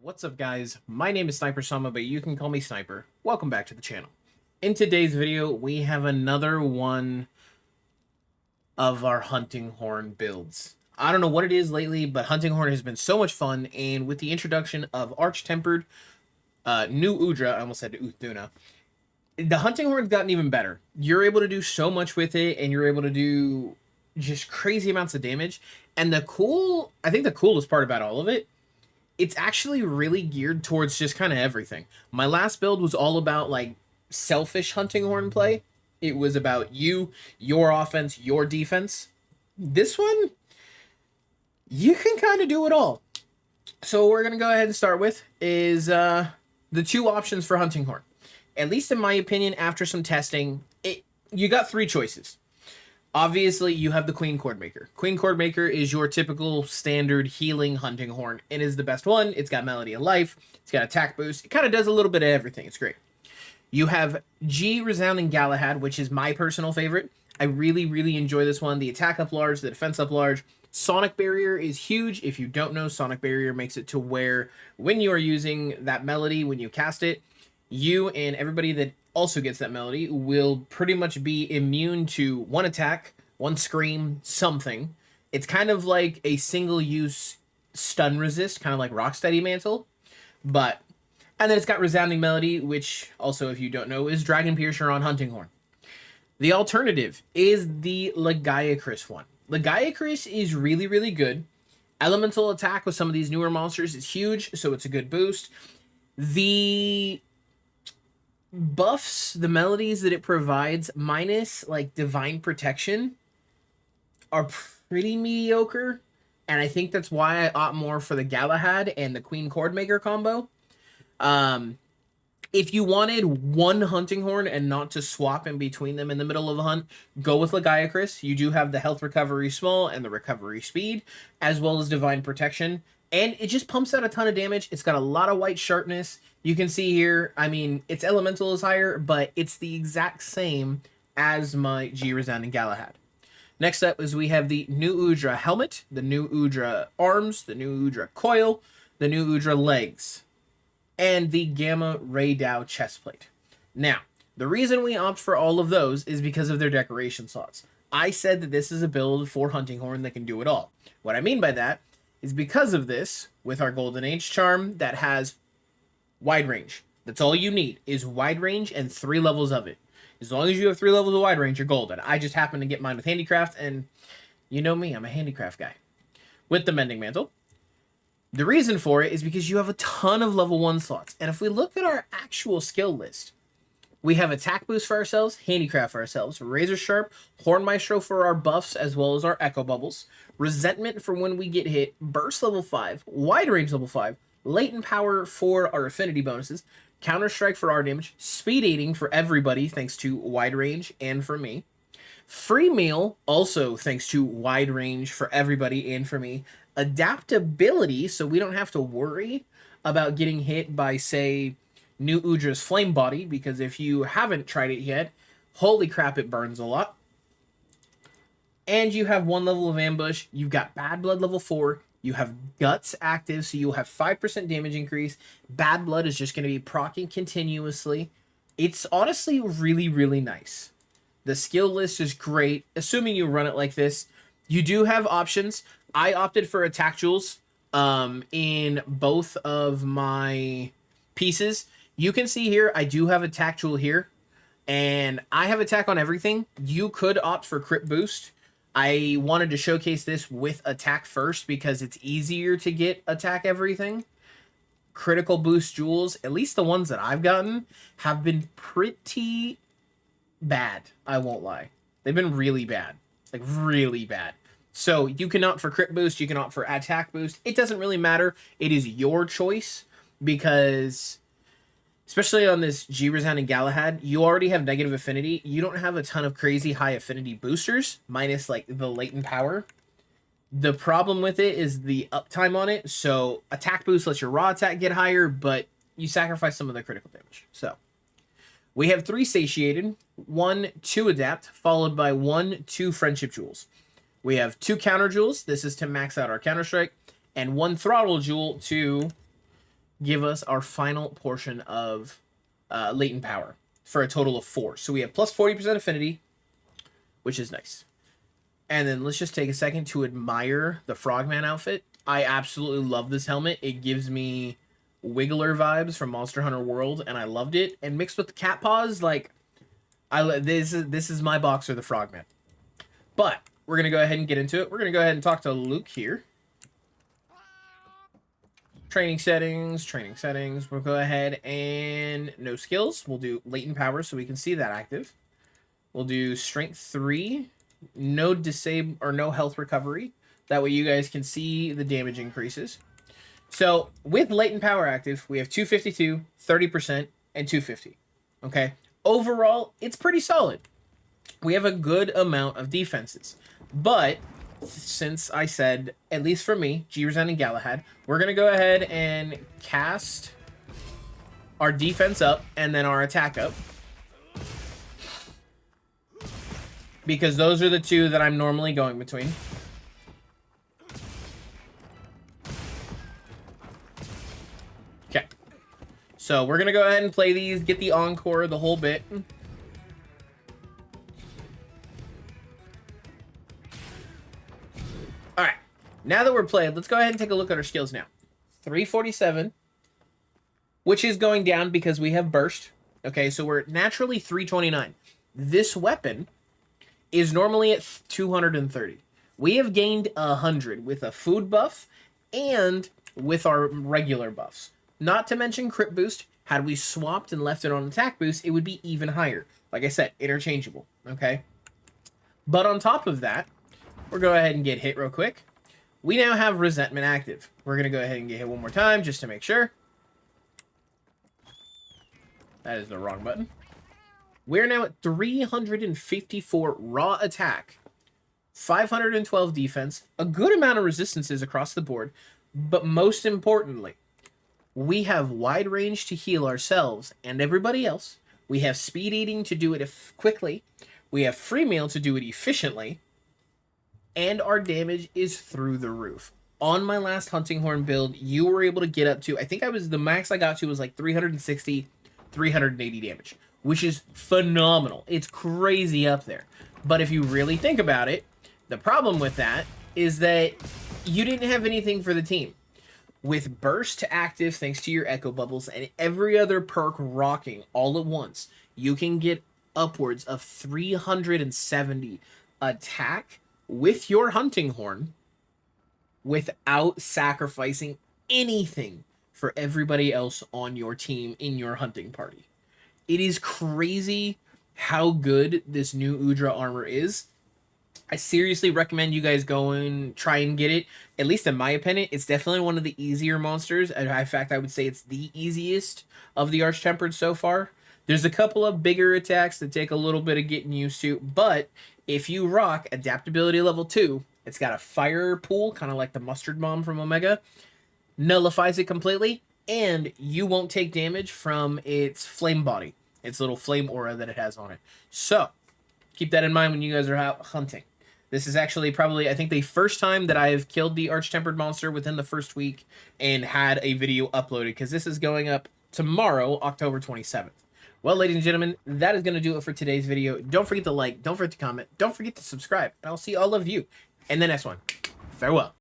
What's up guys, my name is SnyperSama, but you can call me Sniper. Welcome back to the channel. In today's video, we have another one of our hunting horn builds. I don't know what it is lately, but hunting horn has been so much fun, and with the introduction of Arch-Tempered Nu Udra, I almost said Uthuna, the hunting horn's gotten even better. You're able to do so much with it, and you're able to do just crazy amounts of damage. And I think the coolest part about all of it, it's actually really geared towards just kind of everything. My last build was all about like selfish hunting horn play. It was about you, your offense, your defense. This one, you can kind of do it all. So what we're going to go ahead and start with is the two options for hunting horn. At least in my opinion, after some testing, you got three choices. Obviously, you have the Queen Chordmaker. Queen Chordmaker is your typical standard healing hunting horn. It is the best one. It's got Melody of Life. It's got attack boost. It kind of does a little bit of everything. It's great. You have G Resounding Galahad, which is my personal favorite. I really, really enjoy this one. The attack up large, the defense up large. Sonic Barrier is huge. If you don't know, Sonic Barrier makes it to where when you are using that melody, when you cast it, you and everybody that also gets that melody will pretty much be immune to one attack, one scream, something. It's kind of like a single-use stun resist, kind of like Rocksteady Mantle. And then it's got Resounding Melody, which also, if you don't know, is Dragon Piercer on Hunting Horn. The alternative is the Lagiacrus one. Lagiacrus is really, really good. Elemental attack with some of these newer monsters is huge, so it's a good boost. The buffs, the melodies that it provides, minus like Divine Protection, are pretty mediocre, and I think that's why I opt more for the Galahad and the Queen Chordmaker combo. If you wanted one hunting horn and not to swap in between them in the middle of a hunt, go with Lagiacrus. You do have the health recovery small and the recovery speed, as well as Divine Protection, and it just pumps out a ton of damage. It's got a lot of white sharpness. You can see here, I mean, its elemental is higher, but it's the exact same as my G Resounding Galahad. Next up is we have the Nu Udra helmet, the Nu Udra arms, the Nu Udra coil, the Nu Udra legs, and the Gamma Ray Dow chestplate. Now, the reason we opt for all of those is because of their decoration slots. I said that this is a build for hunting horn that can do it all. What I mean by that is because of this, with our Golden Age charm that has wide range. That's all you need, is wide range and 3 levels of it. As long as you have 3 levels of wide range, you're golden. I just happen to get mine with handicraft, and you know me, I'm a handicraft guy. With the Mending Mantle. The reason for it is because you have a ton of level 1 slots. And if we look at our actual skill list, we have attack boost for ourselves, handicraft for ourselves, razor sharp, horn maestro for our buffs, as well as our echo bubbles, resentment for when we get hit, burst level 5, wide range level 5, latent power for our affinity bonuses, counter strike for our damage, speed aiding for everybody thanks to wide range and for me, free meal also thanks to wide range for everybody and for me, adaptability so we don't have to worry about getting hit by, say, Nu Udra's flame body, because if you haven't tried it yet, holy crap, it burns a lot. And you have 1 level of ambush. You've got Bad Blood level 4. You have Guts active, so you'll have 5% damage increase. Bad Blood is just going to be proccing continuously. It's honestly really, really nice. The skill list is great, assuming you run it like this. You do have options. I opted for attack jewels in both of my pieces. You can see here, I do have attack jewel here, and I have attack on everything. You could opt for crit boost. I wanted to showcase this with attack first because it's easier to get attack everything. Critical boost jewels, at least the ones that I've gotten, have been pretty bad. I won't lie. They've been really bad. Like, really bad. So, you can opt for crit boost, you can opt for attack boost. It doesn't really matter. It is your choice because, especially on this G Resounding Galahad, you already have negative affinity. You don't have a ton of crazy high affinity boosters, minus like the latent power. The problem with it is the uptime on it. So attack boost lets your raw attack get higher, but you sacrifice some of the critical damage. So we have 3 satiated, 1, 2 adapt, followed by 1, 2 friendship jewels. We have 2 counter jewels. This is to max out our counter strike, and 1 throttle jewel to give us our final portion of latent power for a total of 4. So we have plus 40% affinity, which is nice. And then let's just take a second to admire the Frogman outfit. I absolutely love this helmet. It gives me Wiggler vibes from Monster Hunter World, and I loved it. And mixed with the cat paws, like, this is my boxer, the Frogman. But we're gonna go ahead and get into it. We're gonna go ahead and talk to Luke here. Training settings. We'll go ahead and no skills. We'll do latent power so we can see that active. We'll do strength 3. No disable or no health recovery. That way you guys can see the damage increases. So with latent power active, we have 252, 30%, and 250. Okay. Overall, it's pretty solid. We have a good amount of defenses. But since I said, at least for me, G-Rezen and Galahad, we're going to go ahead and cast our defense up and then our attack up. Because those are the two that I'm normally going between. Okay. So we're going to go ahead and play these, get the encore, the whole bit. Alright. Now that we're played, let's go ahead and take a look at our skills now. 347, which is going down because we have burst. Okay, so we're naturally 329. This weapon is normally at 230. We have gained 100 with a food buff and with our regular buffs. Not to mention crit boost. Had we swapped and left it on attack boost, it would be even higher. Like I said, interchangeable. Okay. But on top of that, we'll go ahead and get hit real quick. We now have resentment active. We're going to go ahead and get hit one more time just to make sure. That is the wrong button. We're now at 354 raw attack, 512 defense, a good amount of resistances across the board, but most importantly, we have wide range to heal ourselves and everybody else. We have speed eating to do it quickly. We have free meal to do it efficiently, and our damage is through the roof. On my last hunting horn build, you were able to get up to, I think the max I got to was like 360, 380 damage. Which is phenomenal. It's crazy up there. But if you really think about it, the problem with that is that you didn't have anything for the team. With burst active, thanks to your echo bubbles, and every other perk rocking all at once, you can get upwards of 370 attack with your hunting horn without sacrificing anything for everybody else on your team in your hunting party. It is crazy how good this new Udra armor is. I seriously recommend you guys go and try and get it. At least in my opinion, it's definitely one of the easier monsters. In fact, I would say it's the easiest of the Arch-Tempered so far. There's a couple of bigger attacks that take a little bit of getting used to, but if you rock adaptability level 2, it's got a fire pool, kind of like the mustard bomb from Omega, nullifies it completely, and you won't take damage from its flame body, its little flame aura that it has on it. So, keep that in mind when you guys are out hunting. This is actually probably, I think, the first time that I've killed the Arch-Tempered monster within the first week and had a video uploaded, because this is going up tomorrow, October 27th. Well, ladies and gentlemen, that is going to do it for today's video. Don't forget to like, don't forget to comment, don't forget to subscribe, and I'll see all of you in the next one. Farewell.